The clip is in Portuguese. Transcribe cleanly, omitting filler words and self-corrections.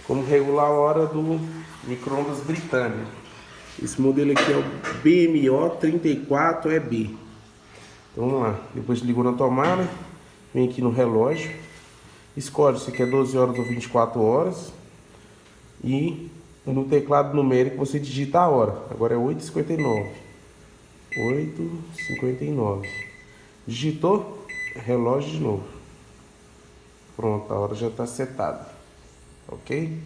Como regular a hora do micro-ondas Britânia. Esse modelo aqui é o BMO 34EB. Então vamos lá. Depois ligou na tomada. Vem aqui no relógio. Escolhe se quer 12 horas ou 24 horas. E no teclado numérico você digita a hora. Agora é 8h59. 8h59. Digitou? Relógio de novo. Pronto, a hora já está setada. Ok?